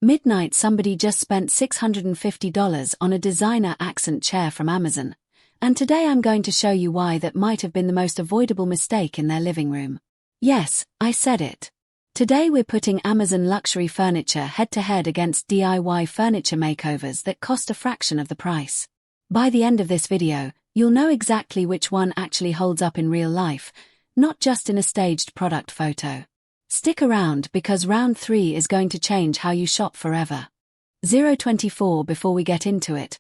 Midnight somebody just spent $650 on a designer accent chair from Amazon, and today I'm going to show you why that might have been the most avoidable mistake in their living room. Yes, I said it. Today we're putting Amazon luxury furniture head-to-head against DIY furniture makeovers that cost a fraction of the price. By the end of this video, you'll know exactly which one actually holds up in real life, not just in a staged product photo. Stick around because round 3 is going to change how you shop forever. 024 Before we get into it,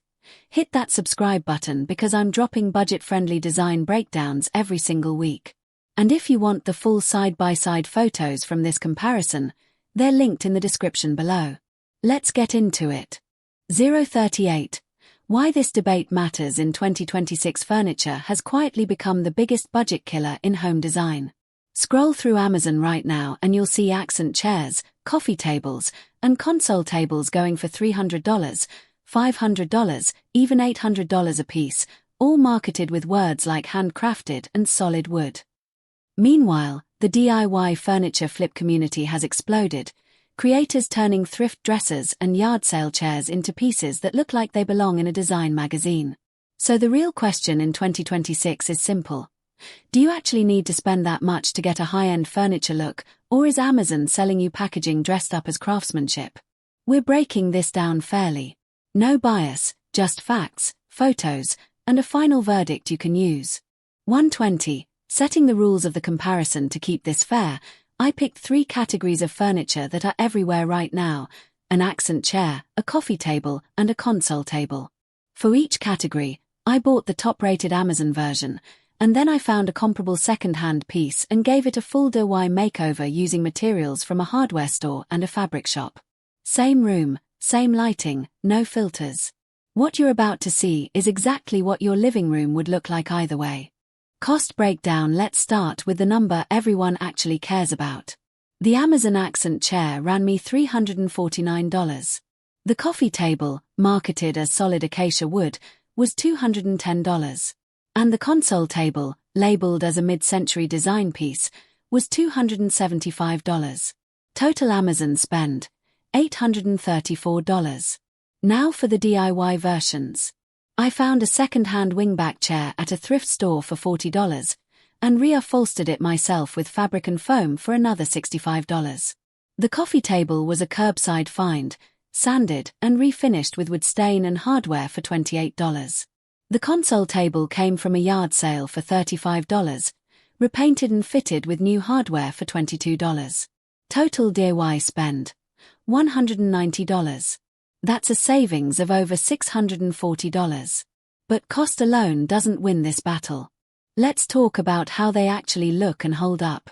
hit that subscribe button because I'm dropping budget-friendly design breakdowns every single week. And if you want the full side-by-side photos from this comparison, they're linked in the description below. Let's get into it. 038. Why this debate matters in 2026 furniture has quietly become the biggest budget killer in home design. Scroll through Amazon right now and you'll see accent chairs, coffee tables, and console tables going for $300, $500, even $800 a piece, all marketed with words like handcrafted and solid wood. Meanwhile, the DIY furniture flip community has exploded, creators turning thrift dressers and yard sale chairs into pieces that look like they belong in a design magazine. So the real question in 2026 is simple. Do you actually need to spend that much to get a high-end furniture look, or is Amazon selling you packaging dressed up as craftsmanship? We're breaking this down fairly. No bias, just facts, photos, and a final verdict you can use. 120. Setting the rules of the comparison to keep this fair, I picked 3 categories of furniture that are everywhere right now: an accent chair, a coffee table, and a console table. For each category, I bought the top-rated Amazon version, and then I found a comparable second-hand piece and gave it a full DIY makeover using materials from a hardware store and a fabric shop. Same room, same lighting, no filters. What you're about to see is exactly what your living room would look like either way. Cost breakdown. Let's start with the number everyone actually cares about. The Amazon accent chair ran me $349. The coffee table, marketed as solid acacia wood, was $210. And the console table, labeled as a mid-century design piece, was $275. Total Amazon spend, $834. Now for the DIY versions. I found a second-hand wingback chair at a thrift store for $40, and reupholstered it myself with fabric and foam for another $65. The coffee table was a curbside find, sanded and refinished with wood stain and hardware for $28. The console table came from a yard sale for $35, repainted and fitted with new hardware for $22. Total DIY spend, $190. That's a savings of over $640. But cost alone doesn't win this battle. Let's talk about how they actually look and hold up.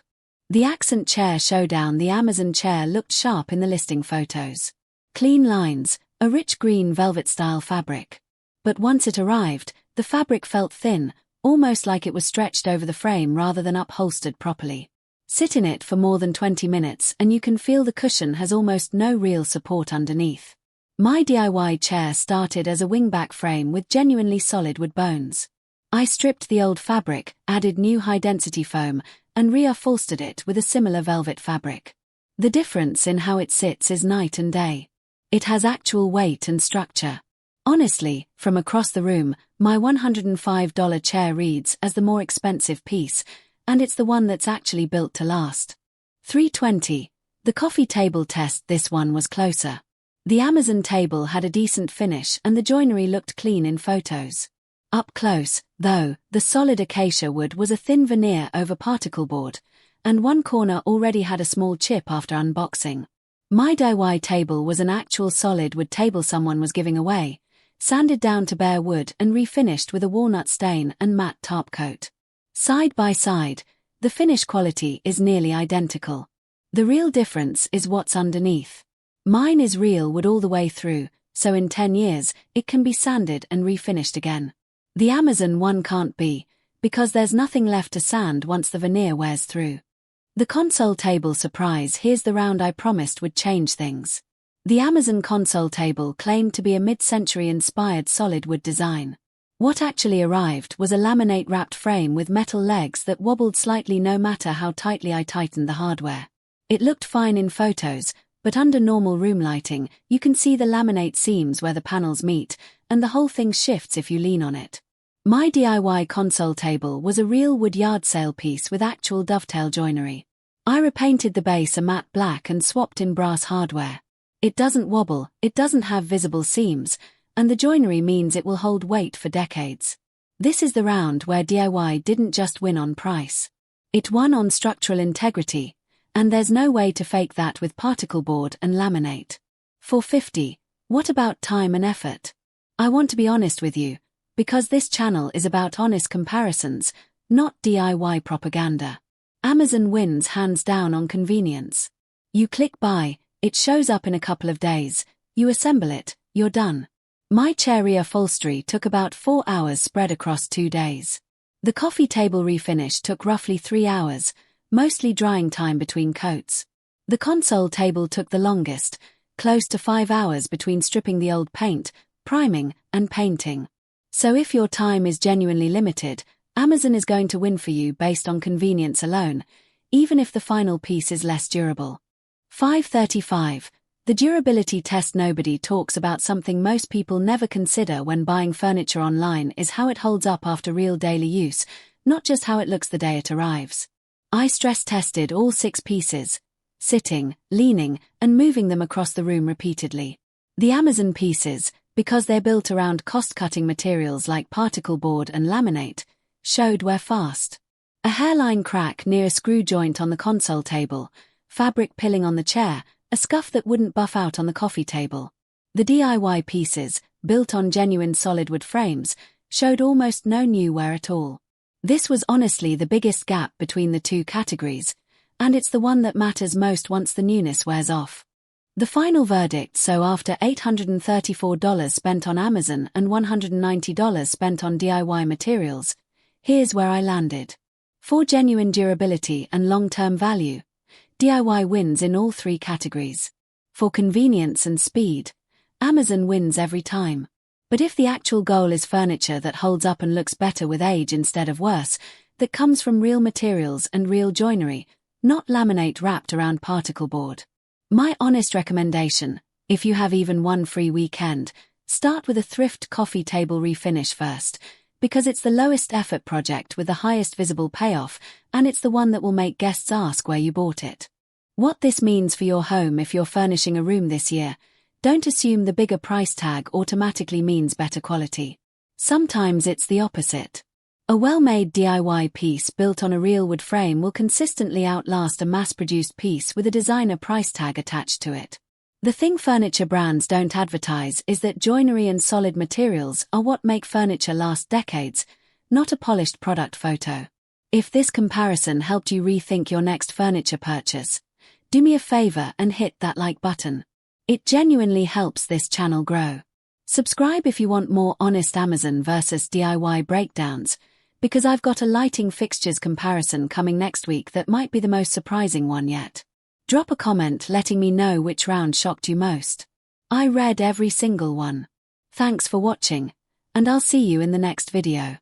The accent chair showdown. The Amazon chair looked sharp in the listing photos. Clean lines, a rich green velvet-style fabric. But once it arrived, the fabric felt thin, almost like it was stretched over the frame rather than upholstered properly. Sit in it for more than 20 minutes and you can feel the cushion has almost no real support underneath. My DIY chair started as a wingback frame with genuinely solid wood bones. I stripped the old fabric, added new high-density foam, and reupholstered it with a similar velvet fabric. The difference in how it sits is night and day. It has actual weight and structure. Honestly, from across the room, my $105 chair reads as the more expensive piece, and it's the one that's actually built to last. 320. The coffee table test. This one was closer. The Amazon table had a decent finish and the joinery looked clean in photos. Up close, though, the solid acacia wood was a thin veneer over particle board, and one corner already had a small chip after unboxing. My DIY table was an actual solid wood table someone was giving away, sanded down to bare wood and refinished with a walnut stain and matte top coat. Side by side, the finish quality is nearly identical. The real difference is what's underneath. Mine is real wood all the way through, so in 10 years, it can be sanded and refinished again. The Amazon one can't be, because there's nothing left to sand once the veneer wears through. The console table. Surprise. Here's the round I promised would change things. The Amazon console table claimed to be a mid-century inspired solid wood design. What actually arrived was a laminate-wrapped frame with metal legs that wobbled slightly no matter how tightly I tightened the hardware. It looked fine in photos, but under normal room lighting, you can see the laminate seams where the panels meet, and the whole thing shifts if you lean on it. My DIY console table was a real wood yard sale piece with actual dovetail joinery. I repainted the base a matte black and swapped in brass hardware. It doesn't wobble, it doesn't have visible seams, and the joinery means it will hold weight for decades. This is the round where DIY didn't just win on price. It won on structural integrity, and there's no way to fake that with particle board and laminate. $450. What about time and effort? I want to be honest with you, because this channel is about honest comparisons, not DIY propaganda. Amazon wins hands down on convenience. You click buy, it shows up in a couple of days, you assemble it, you're done. My chair reupholstery took about 4 hours spread across 2 days. The coffee table refinish took roughly 3 hours, mostly drying time between coats. The console table took the longest, close to 5 hours between stripping the old paint, priming, and painting. So if your time is genuinely limited, Amazon is going to win for you based on convenience alone, even if the final piece is less durable. $535. The durability test. Nobody talks about something most people never consider when buying furniture online is how it holds up after real daily use, not just how it looks the day it arrives. I stress tested all 6 pieces, sitting, leaning, and moving them across the room repeatedly. The Amazon pieces, because they're built around cost-cutting materials like particle board and laminate, showed wear fast. A hairline crack near a screw joint on the console table, fabric pilling on the chair, a scuff that wouldn't buff out on the coffee table. The DIY pieces, built on genuine solid wood frames, showed almost no new wear at all. This was honestly the biggest gap between the two categories, and it's the one that matters most once the newness wears off. The final verdict. So after $834 spent on Amazon and $190 spent on DIY materials, here's where I landed. For genuine durability and long-term value, DIY wins in all 3 categories. For convenience and speed, Amazon wins every time. But if the actual goal is furniture that holds up and looks better with age instead of worse, that comes from real materials and real joinery, not laminate wrapped around particle board. My honest recommendation, if you have even one free weekend, start with a thrift coffee table refinish first, because it's the lowest effort project with the highest visible payoff, and it's the one that will make guests ask where you bought it. What this means for your home. If you're furnishing a room this year, don't assume the bigger price tag automatically means better quality. Sometimes it's the opposite. A well-made DIY piece built on a real wood frame will consistently outlast a mass-produced piece with a designer price tag attached to it. The thing furniture brands don't advertise is that joinery and solid materials are what make furniture last decades, not a polished product photo. If this comparison helped you rethink your next furniture purchase, do me a favor and hit that like button. It genuinely helps this channel grow. Subscribe if you want more honest Amazon versus DIY breakdowns, because I've got a lighting fixtures comparison coming next week that might be the most surprising one yet. Drop a comment letting me know which round shocked you most. I read every single one. Thanks for watching, and I'll see you in the next video.